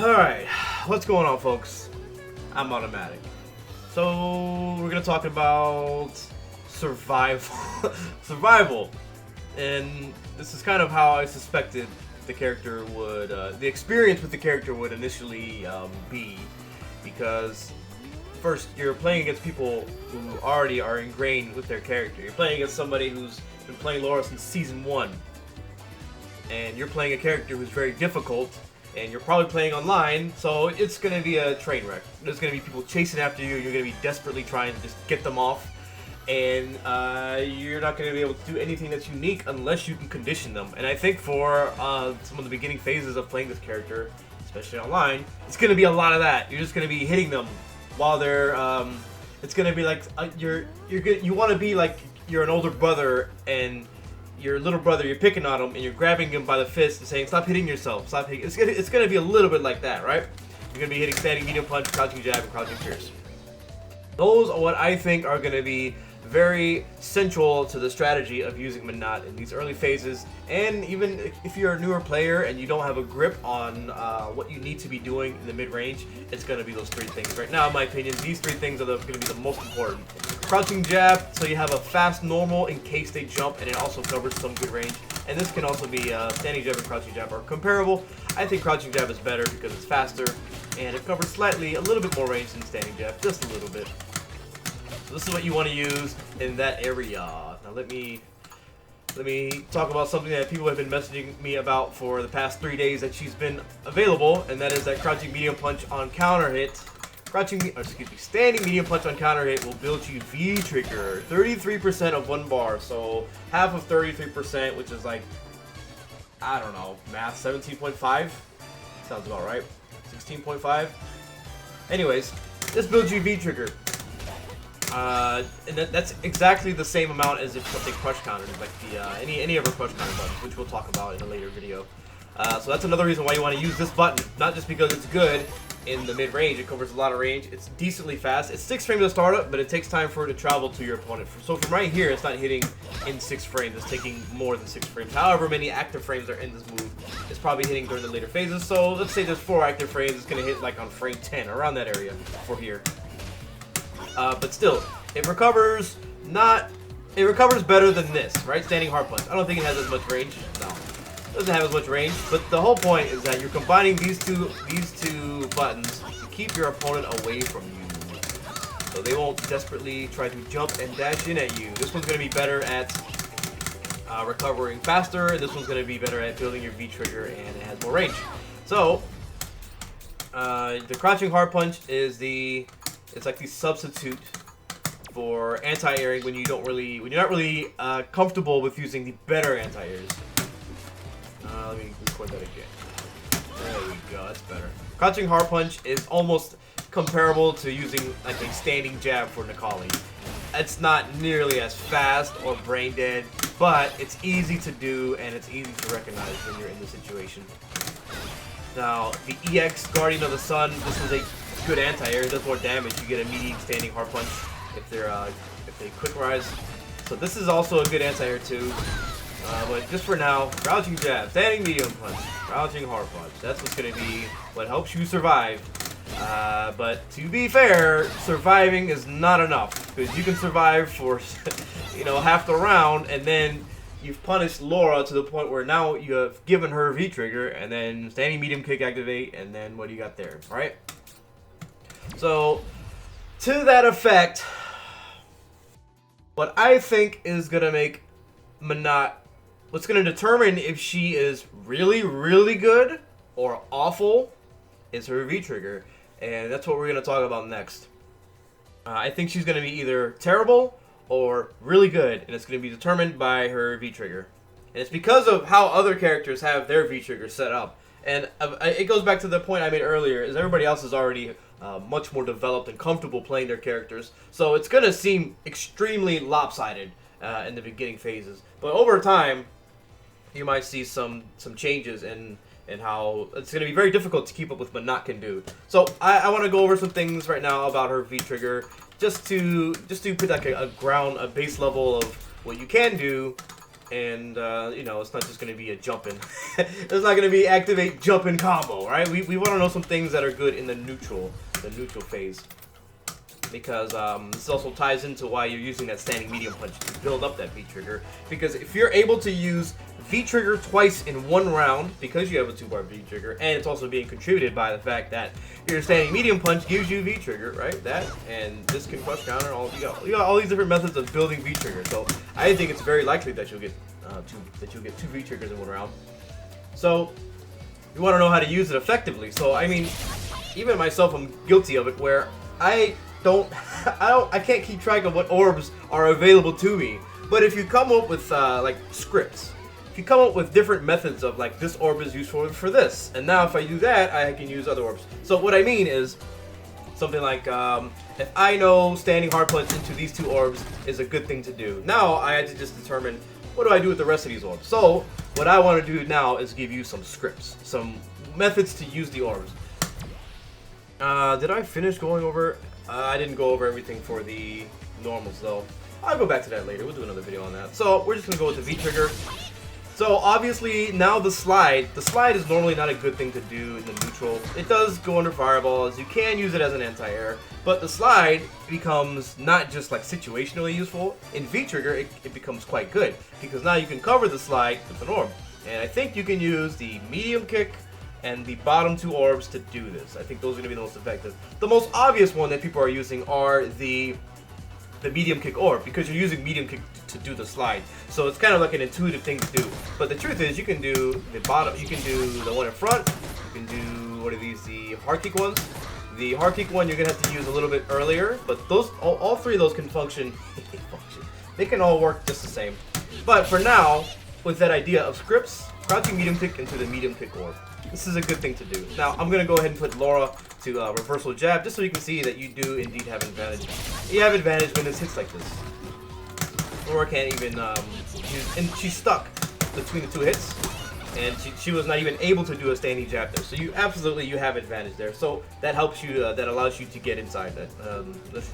Alright, what's going on, folks? I'm AutoMattock. So, we're gonna talk about survival. Survival. And this is kind of how I suspected the character would, the experience with the character would initially be. Because, first, you're playing against people who already are ingrained with their character. You're playing against somebody who's been playing Laura since Season 1. And you're playing a character who's very difficult. And you're probably playing online, so it's going to be a train wreck. There's going to be people chasing after you, you're going to be desperately trying to just get them off, and you're not going to be able to do anything that's unique unless you can condition them. And I think for some of the beginning phases of playing this character, especially online, it's going to be a lot of that. You're just going to be hitting them while they're, it's going to be like, you want to be like you're an older brother, and your little brother, you're picking on him, and you're grabbing him by the fist and saying, "Stop hitting yourself, stop hitting." It's gonna be a little bit like that, right? You're gonna be hitting standing medium punch, crouching jab, and crouching pierce. Those are what I think are gonna be very central to the strategy of using Menat in these early phases. And even if you're a newer player and you don't have a grip on what you need to be doing in the mid-range, it's gonna be those three things. Right now, in my opinion, these three things are gonna be the most important. Crouching jab, so you have a fast normal in case they jump, and it also covers some good range. And this can also be standing jab and crouching jab are comparable. I think crouching jab is better because it's faster, and it covers a little bit more range than standing jab, just a little bit. So this is what you want to use in that area. Now let me talk about something that people have been messaging me about for the past 3 days that she's been available, and that is that crouching medium punch on counter hit. Standing medium punch on counter hit will build you V trigger, 33% of 1 bar, so half of 33%, which is like, I don't know, math, 17.5? Sounds about right. 16.5? Anyways, this builds you V trigger. And that's exactly the same amount as if something crush countered, like the any of our crush counter buttons, which we'll talk about in a later video. So that's another reason why you want to use this button, not just because it's good in the mid-range, it covers a lot of range, it's decently fast, it's 6 frames to start up, but it takes time for it to travel to your opponent. So from right here, it's not hitting in 6 frames, it's taking more than 6 frames. However many active frames are in this move, it's probably hitting during the later phases. So let's say there's 4 active frames, it's going to hit like on frame 10, around that area for here. But still, it recovers better than this, right? Standing hard punch. I don't think it has as much range. No, it doesn't have as much range. But the whole point is that you're combining these two buttons to keep your opponent away from you, so they won't desperately try to jump and dash in at you. This one's going to be better at recovering faster, and this one's going to be better at building your V trigger, and it has more range. So the crouching hard punch is it's like the substitute for anti-airing when you're not really comfortable with using the better anti-airs. Let me record that again. There we go, that's better. Crouching hard punch is almost comparable to using like a standing jab for Nikali. It's not nearly as fast or brain dead, but it's easy to do and it's easy to recognize when you're in the situation. Now, the EX Guardian of the Sun, this is a good anti-air. It does more damage. You get a medium standing hard punch if they quick rise. So this is also a good anti-air too. But just for now, crouching jab, standing medium punch, crouching hard punch. That's what's going to be what helps you survive. But to be fair, surviving is not enough, because you can survive for half the round, and then you've punished Laura to the point where now you have given her V trigger, and then standing medium kick activate, and then what do you got there, right? So, to that effect, what I think is going to make Menat, what's going to determine if she is really, really good or awful is her V trigger. And that's what we're going to talk about next. I think she's going to be either terrible or really good, and it's going to be determined by her V trigger. And it's because of how other characters have their V trigger set up. And it goes back to the point I made earlier, is everybody else is already much more developed and comfortable playing their characters. So it's going to seem extremely lopsided in the beginning phases. But over time, you might see some changes in how it's going to be very difficult to keep up with what Menat can do. So I want to go over some things right now about her V trigger, just to put like a base level of what you can do and you know, it's not just going to be a jumping. It's not going to be activate jumping combo, right? We want to know some things that are good in the neutral phase, because this also ties into why you're using that standing medium punch to build up that V trigger. Because if you're able to use V trigger twice in one round, because you have a 2-bar V trigger, and it's also being contributed by the fact that your standing medium punch gives you V trigger, right? That and this can crush counter. You got all these different methods of building V trigger. So I think it's very likely that you'll get two V triggers in one round. So you want to know how to use it effectively. So I mean, even myself, I'm guilty of it, where I can't keep track of what orbs are available to me. But if you come up with like scripts, if you come up with different methods of like, this orb is useful for this, and now if I do that, I can use other orbs. So what I mean is something like, if I know standing hard punch into these 2 orbs is a good thing to do, now I had to just determine, what do I do with the rest of these orbs? So what I want to do now is give you some scripts, some methods to use the orbs. Did I finish going over? I didn't go over everything for the normals though. I'll go back to that later. We'll do another video on that. So we're just gonna go with the V trigger. So obviously now the slide is normally not a good thing to do in the neutral. It does go under fireballs. You can use it as an anti-air, but the slide becomes not just like situationally useful. In V trigger, it becomes quite good, because now you can cover the slide with an orb. And I think you can use the medium kick and the bottom 2 orbs to do this. I think those are going to be the most effective. The most obvious one that people are using are the medium kick orb, because you're using medium kick to do the slide. So it's kind of like an intuitive thing to do. But the truth is, you can do the bottom, you can do the one in front, you can do, what are these, the hard kick ones. The hard kick one you're going to have to use a little bit earlier, but those, all 3 of those can function. They can all work just the same. But for now, with that idea of scripts, crouching medium kick into the medium kick orb, this is a good thing to do. Now, I'm going to go ahead and put Laura to reversal jab, just so you can see that you do indeed have advantage. You have advantage when this hits like this. Laura can't even use, and she's stuck between the 2 hits, and she was not even able to do a standing jab there. So you have advantage there. So that helps you, that allows you to get inside that. It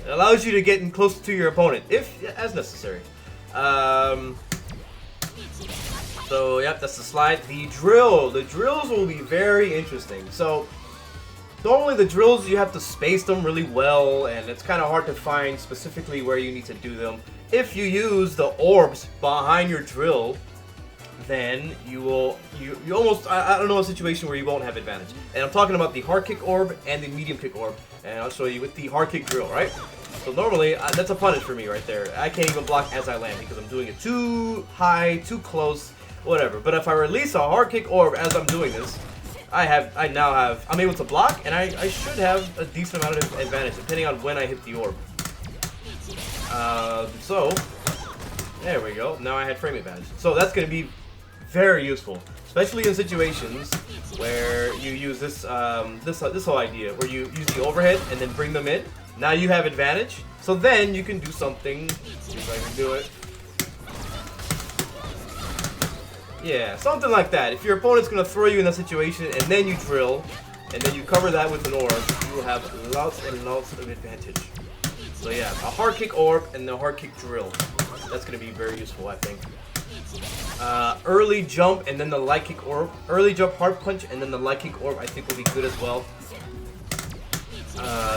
allows you to get in close to your opponent, if as necessary. So, yep, that's the slide. The drills will be very interesting. So, normally the drills, you have to space them really well, and it's kind of hard to find specifically where you need to do them. If you use the orbs behind your drill, then you almost, I don't know a situation where you won't have advantage. And I'm talking about the hard kick orb and the medium kick orb, and I'll show you with the hard kick drill, right? So normally, that's a punish for me right there. I can't even block as I land because I'm doing it too high, too close, whatever. But if I release a hard kick orb as I'm doing this, I'm able to block, and I should have a decent amount of advantage depending on when I hit the orb. So there we go. Now I had frame advantage. So that's going to be very useful, especially in situations where you use this this whole idea where you use the overhead and then bring them in. Now you have advantage, so then you can do something. See if I can do it. Yeah, something like that. If your opponent's going to throw you in that situation and then you drill, and then you cover that with an orb, you will have lots and lots of advantage. So yeah, a hard kick orb and the hard kick drill. That's going to be very useful, I think. Early jump and then the light kick orb. Early jump hard punch and then the light kick orb I think will be good as well.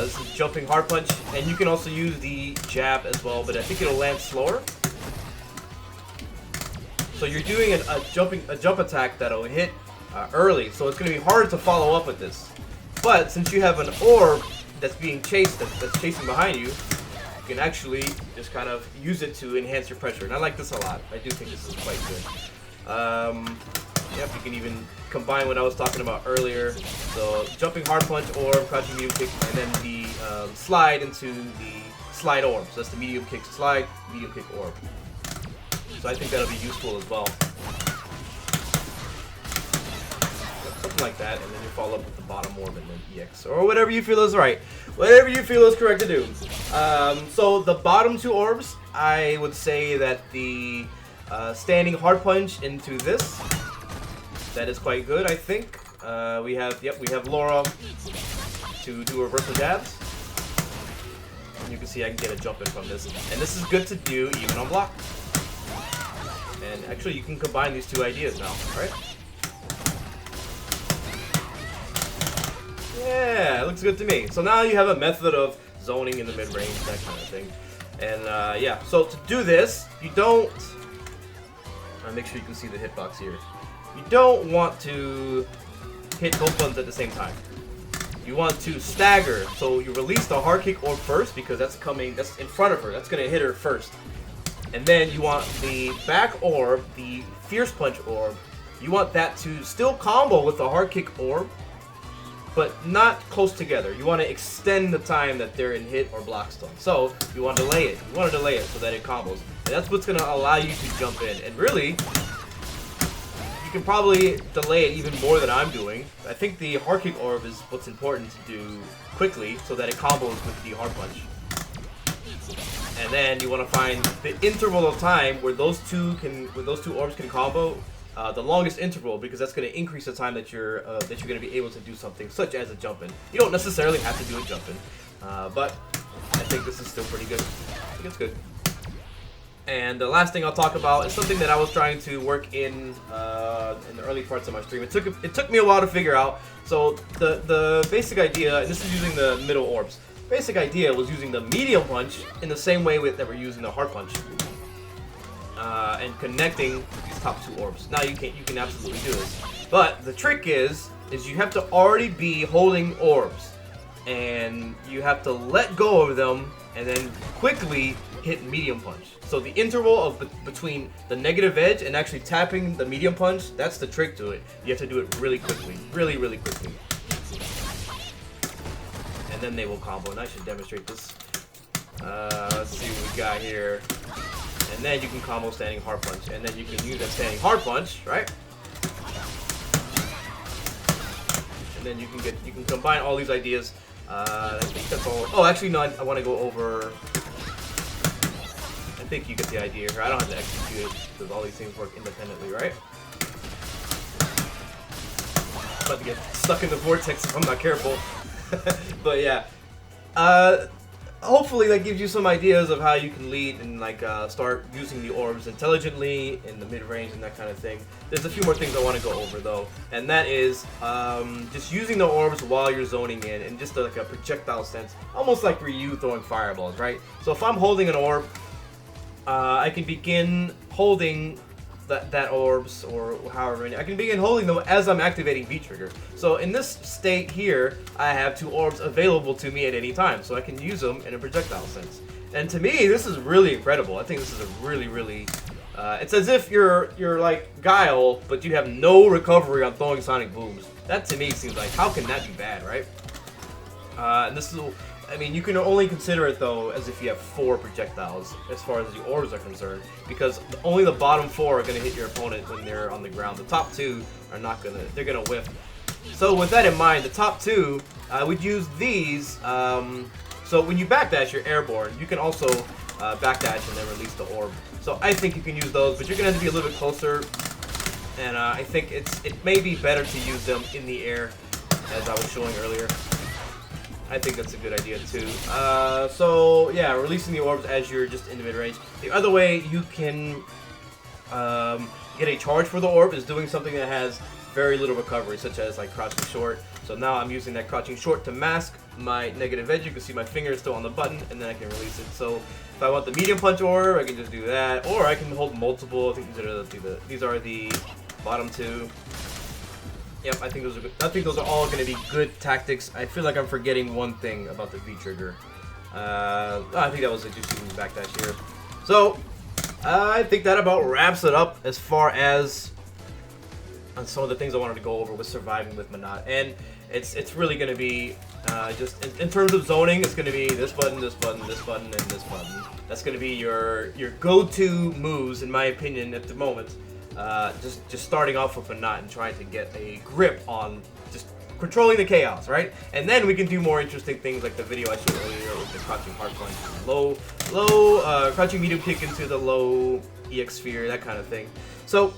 This is jumping hard punch, and you can also use the jab as well, but I think it'll land slower. So you're doing a jump attack that'll hit early, so it's going to be hard to follow up with this. But since you have an orb that's being chased, that's chasing behind you, you can actually just kind of use it to enhance your pressure. And I like this a lot. I do think this is quite good. Yep, you can even combine what I was talking about earlier. So jumping hard punch, orb, crouching medium kick, and then the slide into the slide orb. So that's the medium kick slide, medium kick orb. So I think that'll be useful as well. Something like that, and then you follow up with the bottom orb and then EX. Or whatever you feel is right. Whatever you feel is correct to do. So the bottom 2 orbs, I would say that the standing hard punch into this, that is quite good, I think. We have Laura to do reversal jabs. And you can see I can get a jump in from this. And this is good to do even on block. And actually, you can combine these two ideas now, right? Yeah, it looks good to me. So now you have a method of zoning in the mid-range, that kind of thing. And yeah, so to do this, you don't... make sure you can see the hitbox here. You don't want to hit both buttons at the same time. You want to stagger. So you release the hard kick orb first because that's in front of her. That's going to hit her first. And then you want the back orb, the fierce punch orb, you want that to still combo with the hard kick orb, but not close together. You want to extend the time that they're in hit or block stun. So you want to delay it. You want to delay it so that it combos. And that's what's going to allow you to jump in. And really, you can probably delay it even more than I'm doing. I think the hard kick orb is what's important to do quickly so that it combos with the hard punch. And then you want to find the interval of time where those two orbs can combo. The longest interval, because that's going to increase the time that you're going to be able to do something such as a jump in. You don't necessarily have to do a jump in, but I think this is still pretty good. I think it's good. And the last thing I'll talk about is something that I was trying to work in the early parts of my stream. It took me a while to figure out. So the basic idea, and this is using the middle orbs. Basic idea was using the medium punch in the same way that we're using the hard punch. And connecting these top two orbs. Now you can absolutely do this. But the trick is you have to already be holding orbs. And you have to let go of them and then quickly hit medium punch. So the interval between the negative edge and actually tapping the medium punch, that's the trick to it. You have to do it really quickly. Really, really quickly. And then they will combo. And I should demonstrate this. Let's see what we got here. And then you can combo standing hard punch, and then you can use that standing hard punch, right? And then you can combine all these ideas. I think that's all. Oh, actually, no. I want to go over. I think you get the idea here. I don't have to execute it because all these things work independently, right? I'm about to get stuck in the vortex if I'm not careful. But yeah. Hopefully that gives you some ideas of how you can lead and like start using the orbs intelligently in the mid-range and that kind of thing. There's a few more things I want to go over though, and that is just using the orbs while you're zoning in and just like a projectile sense, almost like Ryu throwing fireballs, right? So if I'm holding an orb, I can begin holding that orbs, or however many, I can begin holding them as I'm activating V-trigger. So in this state here, I have two orbs available to me at any time, so I can use them in a projectile sense. And to me, this is really incredible. I think this is a really, it's as if you're like Guile, but you have no recovery on throwing sonic booms. That to me seems like, how can that be bad, right? And this is, I mean, you can only consider it though as if you have 4 projectiles as far as the orbs are concerned, because only the bottom 4 are going to hit your opponent when they're on the ground. The top 2 are not going to, they're going to whiff. So with that in mind, the top 2, we'd use these. So when you backdash, you're airborne. You can also backdash and then release the orb. So I think you can use those, but you're going to have to be a little bit closer. And I think it may be better to use them in the air, as I was showing earlier. I think that's a good idea too. So yeah, releasing the orbs as you're just in the mid-range. The other way you can get a charge for the orb is doing something that has very little recovery, such as like crouching short. So now I'm using that crouching short to mask my negative edge. You can see my finger is still on the button, and then I can release it. So if I want the medium punch orb, I can just do that, or I can hold multiple. I think these are the bottom 2. Yep, I think those are good. I think those are all going to be good tactics. I feel like I'm forgetting one thing about the V-trigger. I think that was just using the backdash here. So, I think that about wraps it up as far as some of the things I wanted to go over with surviving with Menat. And it's really going to be just in terms of zoning, it's going to be this button, this button, this button, and this button. That's going to be your go-to moves, in my opinion, at the moment. Just starting off with Menat and trying to get a grip on just controlling the chaos, right? And then we can do more interesting things like the video I showed earlier with the crouching hard punch, low, crouching medium kick into the low EX sphere, that kind of thing. So,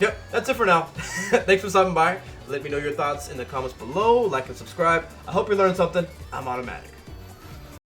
yep, that's it for now. Thanks for stopping by. Let me know your thoughts in the comments below. Like and subscribe. I hope you learned something. I'm AutoMattock.